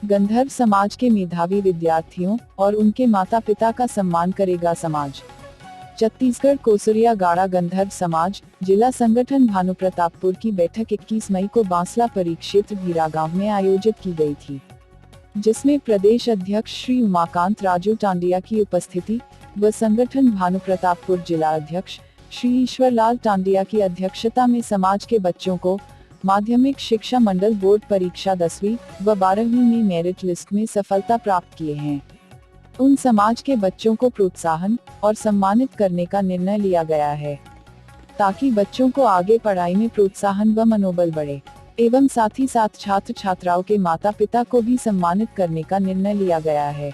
गंधर्व समाज के मेधावी विद्यार्थियों और उनके माता पिता का सम्मान करेगा समाज। छत्तीसगढ़ कोसरिया गाड़ा गंधर्व समाज जिला संगठन भानुप्रतापपुर की बैठक 21 मई को बांसला परिक्षेत्र भीरा गांव में आयोजित की गई थी, जिसमें प्रदेश अध्यक्ष श्री उमाकांत राजू टांडिया की उपस्थिति व संगठन भानुप्रतापपुर जिला अध्यक्ष श्री ईश्वरलाल टांडिया की अध्यक्षता में समाज के बच्चों को माध्यमिक शिक्षा मंडल बोर्ड परीक्षा 10वीं व 12वीं में मेरिट लिस्ट में सफलता प्राप्त किए हैं उन समाज के बच्चों को प्रोत्साहन और सम्मानित करने का निर्णय लिया गया है, ताकि बच्चों को आगे पढ़ाई में प्रोत्साहन व मनोबल बढ़े एवं साथ ही साथ छात्र छात्राओं के माता पिता को भी सम्मानित करने का निर्णय लिया गया है।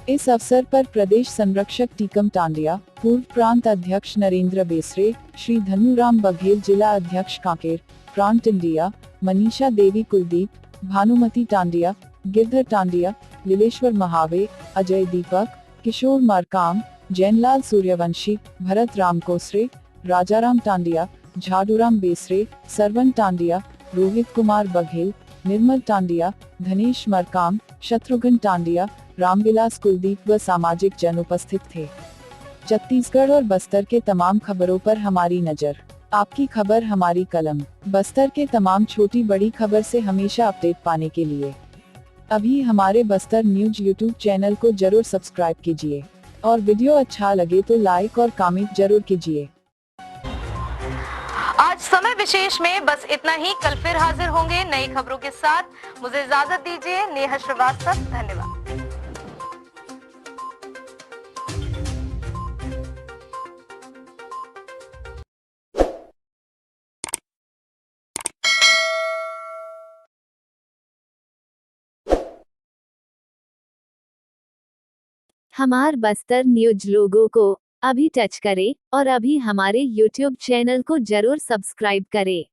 इस अवसर पर प्रदेश संरक्षक टीकम टांडिया, पूर्व प्रांत अध्यक्ष नरेंद्र बेसरे, श्री धनुराम बघेल, जिला अध्यक्ष कांकेर, प्रांत इंडिया, मनीषा देवी कुलदीप, भानुमति टांडिया, गिरधर टांडिया, लीलेश्वर महावे, अजय दीपक, किशोर मरकाम, जैनलाल सूर्यवंशी, भरत राम कोसरे, राजाराम टांडिया, झाडूराम बेसरे, सरवन टांडिया, रोहित कुमार बघेल, निर्मल टांडिया, धनेश मरकाम, शत्रुघ्न टांडिया, रामविलास कुलदीप व सामाजिक जन उपस्थित थे। छत्तीसगढ़ और बस्तर के तमाम खबरों पर हमारी नजर, आपकी खबर हमारी कलम। बस्तर के तमाम छोटी बड़ी खबर से हमेशा अपडेट पाने के लिए अभी हमारे बस्तर न्यूज यूट्यूब चैनल को जरूर सब्सक्राइब कीजिए और वीडियो अच्छा लगे तो लाइक और कमेंट जरूर कीजिए। आज समय विशेष में बस इतना ही। कल फिर हाजिर होंगे नई खबरों के साथ। मुझे इजाजत दीजिए। नेहा श्रीवास्तव, धन्यवाद। हमार बस्तर न्यूज लोगो को अभी टच करें और अभी हमारे YouTube चैनल को जरूर सब्सक्राइब करें।